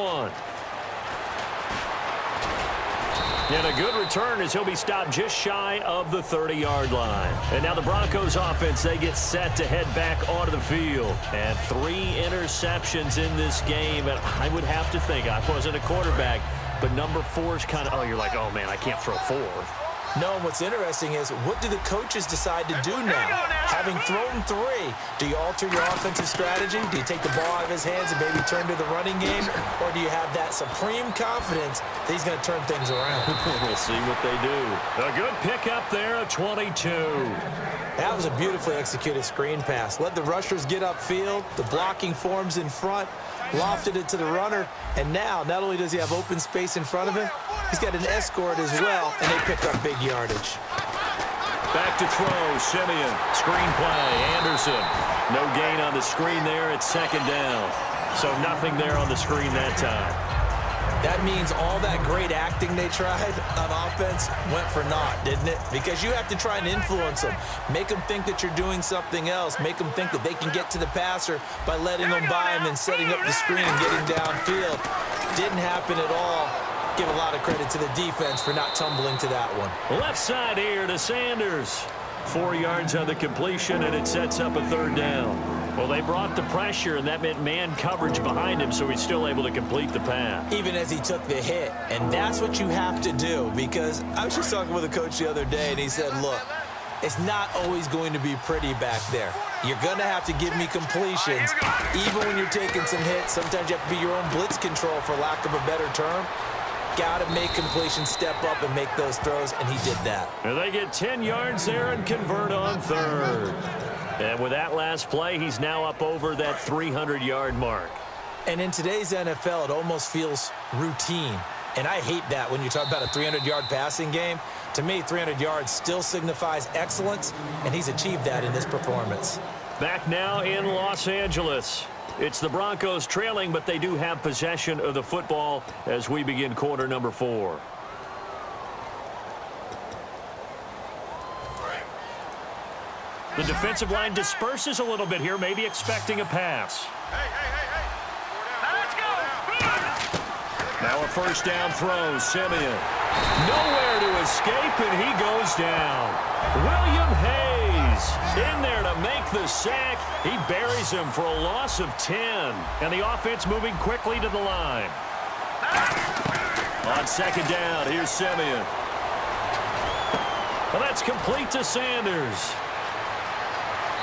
1. And a good return as he'll be stopped just shy of the 30-yard line. And now the Broncos offense, they get set to head back onto the field. And 3 interceptions in this game. And I would have to think, I wasn't a quarterback, but number 4 is kind of, you're like, oh, man, I can't throw 4. No, and what's interesting is, what do the coaches decide to do now? Having thrown 3, do you alter your offensive strategy? Do you take the ball out of his hands and maybe turn to the running game? Or do you have that supreme confidence that he's going to turn things around? We'll see what they do. A good pickup there at 22. That was a beautifully executed screen pass. Let the rushers get upfield. The blocking forms in front. Lofted it to the runner. And now, not only does he have open space in front of him, he's got an escort as well, and they picked up big yardage. Back to throw, Simeon. Screen play, Anderson. No gain on the screen there. It's 2nd down. So nothing there on the screen that time. That means all that great acting they tried on offense went for naught, didn't it? Because you have to try and influence them. Make them think that you're doing something else. Make them think that they can get to the passer by letting them by him and setting up the screen and getting downfield. Didn't happen at all. Give a lot of credit to the defense for not tumbling to that one. Left side here to Sanders. 4 yards on the completion, and it sets up a 3rd down. Well, they brought the pressure, and that meant man coverage behind him, so he's still able to complete the pass. Even as he took the hit. And that's what you have to do, because I was just talking with a coach the other day, and he said, look, it's not always going to be pretty back there. You're going to have to give me completions. Even when you're taking some hits, sometimes you have to be your own blitz control, for lack of a better term. Got to make completions, step up and make those throws, and he did that. And they get 10 yards there and convert on 3rd. And with that last play, he's now up over that 300-yard mark. And in today's NFL, it almost feels routine. And I hate that when you talk about a 300-yard passing game. To me, 300 yards still signifies excellence, and he's achieved that in this performance. Back now in Los Angeles. It's the Broncos trailing, but they do have possession of the football as we begin quarter number 4. The defensive line disperses a little bit here, maybe expecting a pass. Let's go. Now a 1st down throw, Simeon. Nowhere to escape, and he goes down. William Hayes in there to make the sack. He buries him for a loss of 10. And the offense moving quickly to the line. On 2nd down, here's Simeon. Well, that's complete to Sanders.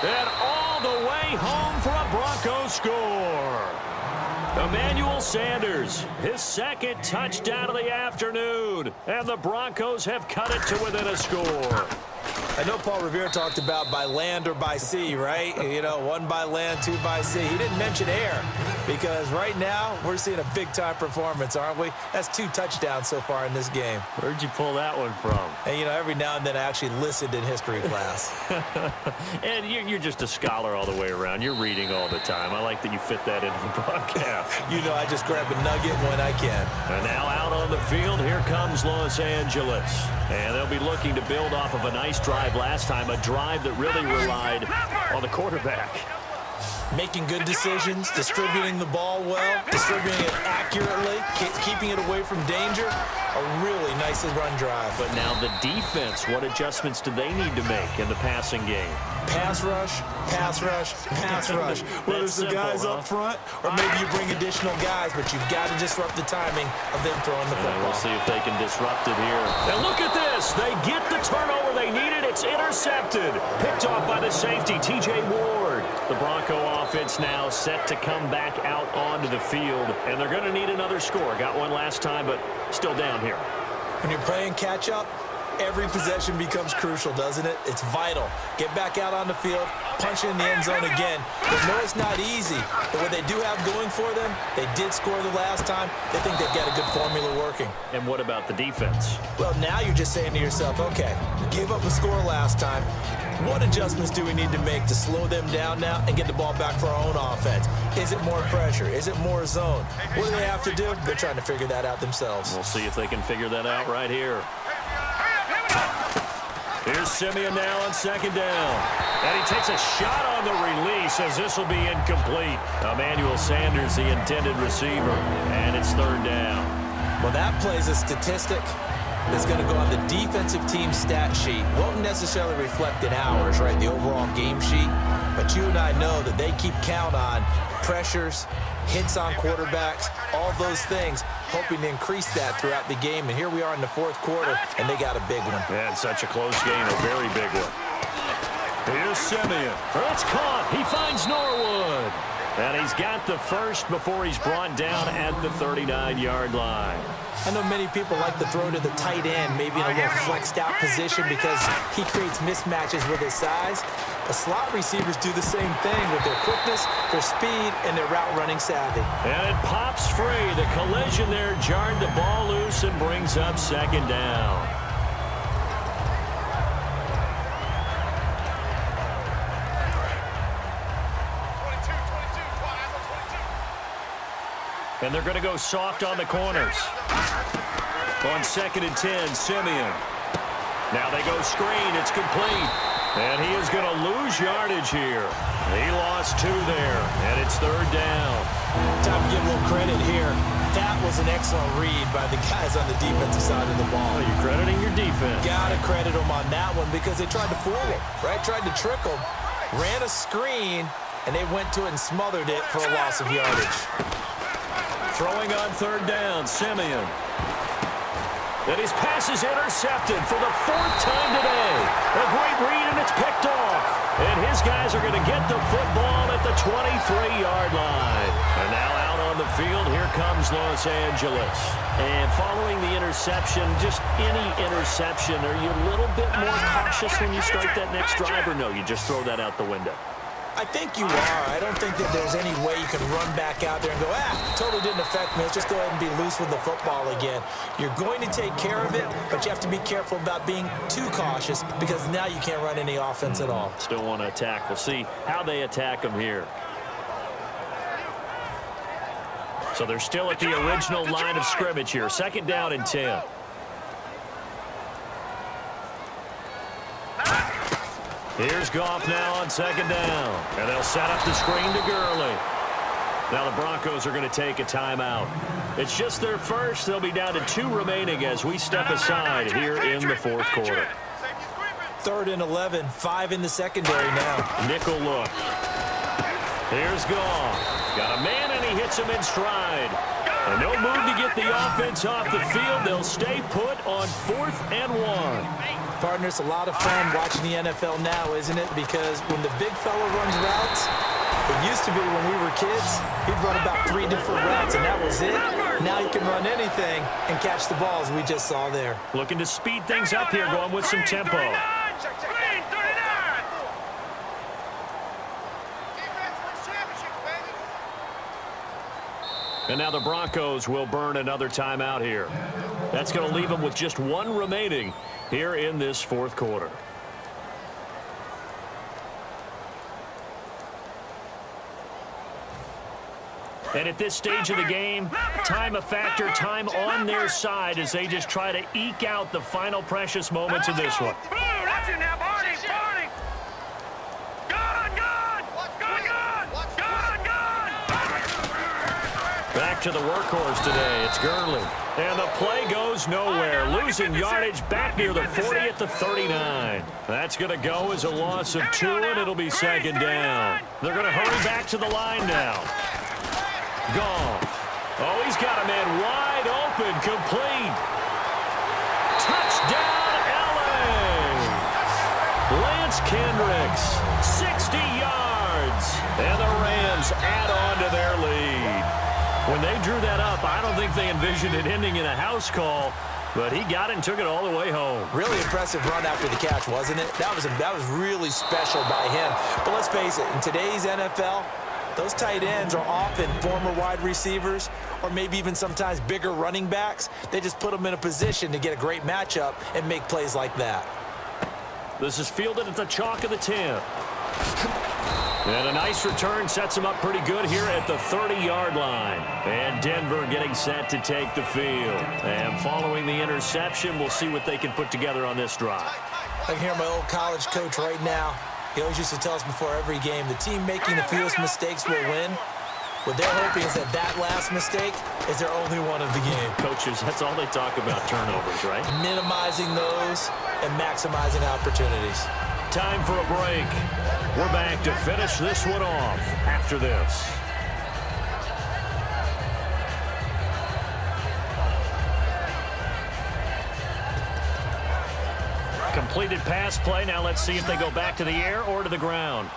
And all the way home for a Broncos score. Emmanuel Sanders, his 2nd touchdown of the afternoon. And the Broncos have cut it to within a score. I know Paul Revere talked about by land or by sea, right? You know, 1 by land, 2 by sea. He didn't mention air, because right now we're seeing a big-time performance, aren't we? That's 2 touchdowns so far in this game. Where'd you pull that one from? And, you know, every now and then I actually listened in history class. And you're just a scholar all the way around. You're reading all the time. I like that you fit that into the broadcast. You know, I just grab a nugget when I can. And now out on the field, here comes Los Angeles. And they'll be looking to build off of a nice drive last time, a drive that really relied on the quarterback. Making good decisions, distributing the ball well, distributing it accurately, keeping it away from danger. A really nice run drive. But now the defense, what adjustments do they need to make in the passing game? Pass rush, pass rush, pass rush. Whether it's the guys up front or maybe you bring additional guys, but you've got to disrupt the timing of them throwing the football. We'll see if they can disrupt it here. And look at this. They get the turnover they needed. It's intercepted. Picked off by the safety, T.J. Ward. The Bronco offense now set to come back out onto the field. And they're going to need another score. Got one last time, but still down here. When you're playing catch-up, every possession becomes crucial, doesn't it? It's vital. Get back out on the field, punch in the end zone again. They know it's not easy, but what they do have going for them, they did score the last time. They think they've got a good formula working. And what about the defense? Well, now you're just saying to yourself, okay, gave up a score last time. What adjustments do we need to make to slow them down now and get the ball back for our own offense? Is it more pressure? Is it more zone? What do they have to do? They're trying to figure that out themselves. We'll see if they can figure that out right here. Here's Simeon now on second down. And he takes a shot on the release as this will be incomplete. Emmanuel Sanders, the intended receiver, and it's third down. Well, that plays a statistic that's going to go on the defensive team stat sheet. Won't necessarily reflect in ours, right, the overall game sheet. But you and I know that they keep count on pressures, hits on quarterbacks, all those things, hoping to increase that throughout the game. And here we are in the fourth quarter, and they got a big one. Yeah, it's such a close game, a very big one. Here's Simeon. It's caught. He finds Norwood. And he's got the first before he's brought down at the 39-yard line. I know many people like to throw to the tight end, maybe in a little flexed out position because he creates mismatches with his size. But slot receivers do the same thing with their quickness, their speed, and their route running savvy. And it pops free. The collision there jarred the ball loose and brings up second down. And they're going to go soft on the corners. On 2nd and 10, Simeon. Now they go screen. It's complete. And he is going to lose yardage here. He lost 2 there, and it's third down. Time to give a little credit here. That was an excellent read by the guys on the defensive side of the ball. Well, you're crediting your defense. Got to credit them on that one because they tried to fool him, right? Tried to trick him. Ran a screen, and they went to it and smothered it for a loss of yardage. Throwing on third down, Simeon. And his pass is intercepted for the 4th time today. A great read, and it's picked off. And his guys are going to get the football at the 23-yard line. And now out on the field, here comes Los Angeles. And following the interception, just any interception, are you a little bit more cautious when you start that next drive, or no, you just throw that out the window? I think you are. I don't think that there's any way you can run back out there and go, totally didn't affect me. Let's just go ahead and be loose with the football again. You're going to take care of it, but you have to be careful about being too cautious because now you can't run any offense at all. Still want to attack. We'll see how they attack them here. So they're still at the original line of scrimmage here. 2nd down and 10. Here's Goff now on 2nd down. And they'll set up the screen to Gurley. Now the Broncos are going to take a timeout. It's just their first. They'll be down to 2 remaining as we step aside here in the fourth quarter. 3rd and 11, 5 in the secondary now. Nickel look. Here's Goff. Got a man and he hits him in stride. And no move to get the offense off the field. They'll stay put on 4th and 1. Partner, it's a lot of fun watching the NFL now, isn't it? Because when the big fella runs routes, it used to be when we were kids, he'd run about 3 different routes, and that was it. Now he can run anything and catch the ball, as we just saw there. Looking to speed things up here, going with some tempo. And now the Broncos will burn another timeout here. That's going to leave them with just 1 remaining here in this fourth quarter. And at this stage of the game, time a factor, time on their side as they just try to eke out the final precious moments of this one. Back to the workhorse today. It's Gurley. And the play goes nowhere. Losing yardage back near the 40 at the 39. That's going to go as a loss of 2, and it'll be 2nd down. They're going to hurry back to the line now. Goff. Oh, he's got a man wide open. Complete. Touchdown, L.A. Lance Kendricks, 60 yards. And the Rams add on to their lead. When they drew that up, I don't think they envisioned it ending in a house call, but he got it and took it all the way home. Really impressive run after the catch, wasn't it? That was really special by him. But let's face it, in today's NFL, those tight ends are often former wide receivers or maybe even sometimes bigger running backs. They just put them in a position to get a great matchup and make plays like that. This is fielded at the chalk of the 10. And a nice return sets him up pretty good here at the 30-yard line. And Denver getting set to take the field. And following the interception, we'll see what they can put together on this drive. I can hear my old college coach right now. He always used to tell us before every game, the team making the fewest mistakes will win. What they're hoping is that that last mistake is their only one of the game. Coaches, that's all they talk about, turnovers, right? Minimizing those and maximizing opportunities. Time for a break. We're back to finish this one off after this. Completed pass play. Now let's see if they go back to the air or to the ground.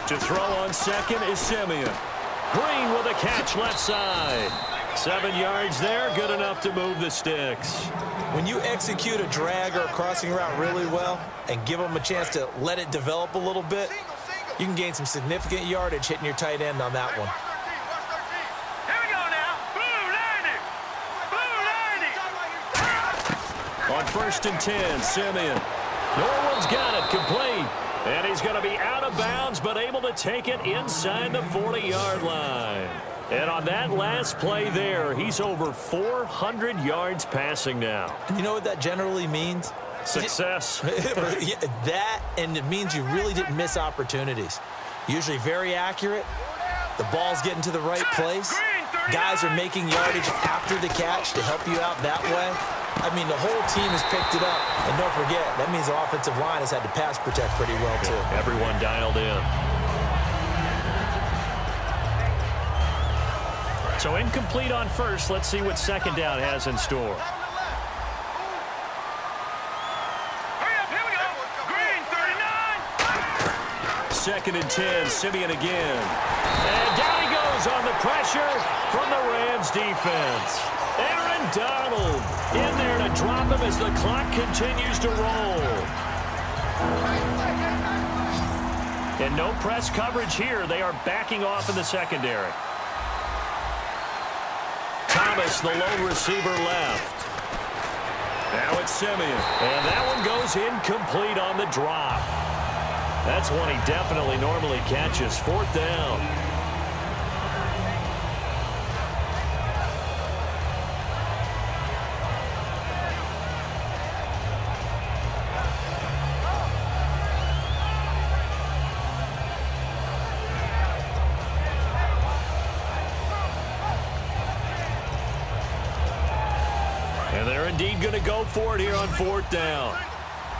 To throw on second is Simeon. Green with a catch left side. 7 yards there, good enough to move the sticks. When you execute a drag or a crossing route really well and give them a chance to let it develop a little bit, you can gain some significant yardage hitting your tight end on that one. On 1st and 10, Simeon. Norwood's got it, complete. And he's going to be out of bounds, but able to take it inside the 40-yard line. And on that last play there, he's over 400 yards passing now. And you know what that generally means? Success. That, and it means you really didn't miss opportunities. Usually very accurate. The ball's getting to the right place. Guys are making yardage after the catch to help you out that way. I mean, the whole team has picked it up. And don't forget, that means the offensive line has had to pass protect pretty well, too. Everyone dialed in. So incomplete on first. Let's see what second down has in store. Hurry up, here we go. Green, 39. 2nd and 10, Simeon again. And down he goes on the pressure from the Rams defense. Aaron Donald in there to drop him as the clock continues to roll. And no press coverage here. They are backing off in the secondary. Thomas, the lone receiver, left. Now it's Simeon. And that one goes incomplete on the drop. That's one he definitely normally catches. 4th down. And they're indeed going to go for it here on 4th down.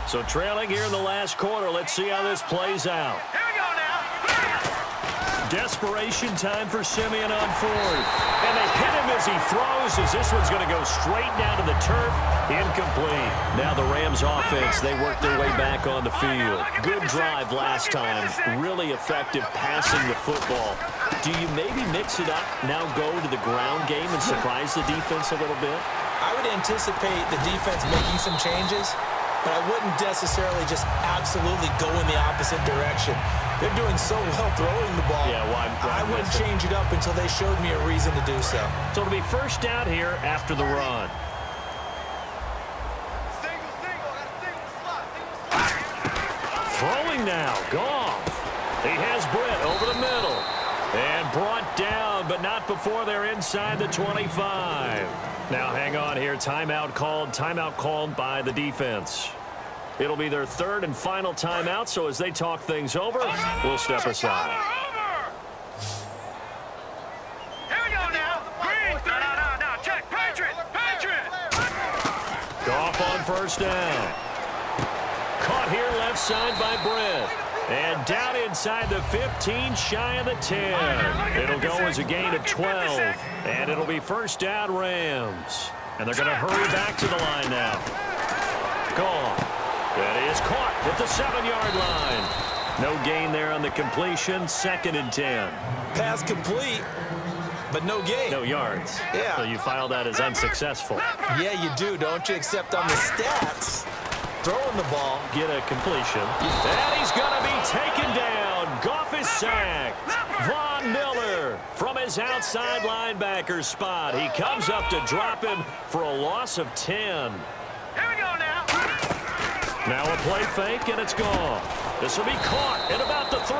So trailing here in the last quarter. Let's see how this plays out. Here we go now. Desperation time for Simeon on 4th. And they hit him as he throws, as this one's going to go straight down to the turf. Incomplete. Now the Rams offense, they work their way back on the field. Good drive last time. Really effective passing the football. Do you maybe mix it up, now go to the ground game and surprise the defense a little bit? I would anticipate the defense making some changes, but I wouldn't necessarily just absolutely go in the opposite direction. They're doing so well throwing the ball. Yeah, well, I wouldn't change it up until they showed me a reason to do so. So it'll be 1st down here after the run. Throwing now, Goff. He has Britt over the middle. And brought down, but not before they're inside the 25. Now hang on here. Timeout called by the defense. It'll be their 3rd and final timeout, so as they talk things over, we'll step aside. Here we go now. Green, no. Check. Patriot. Goff on 1st down. Caught here left side by Britt. And down inside the 15, shy of the 10. It'll go as a gain of 12. And it'll be 1st down Rams. And they're going to hurry back to the line now. Gone. That is caught at the 7-yard line. No gain there on the completion. 2nd and 10. Pass complete, but no gain. No yards. Yeah. So you file that as unsuccessful. Yeah, you do, don't you? Except on the stats. Throwing the ball. Get a completion. And he's going to be taken down. Goff is sacked. Von Miller from his outside linebacker spot. He comes up to drop him for a loss of 10. Here we go now. Now a play fake, and it's gone. This will be caught at about the 3.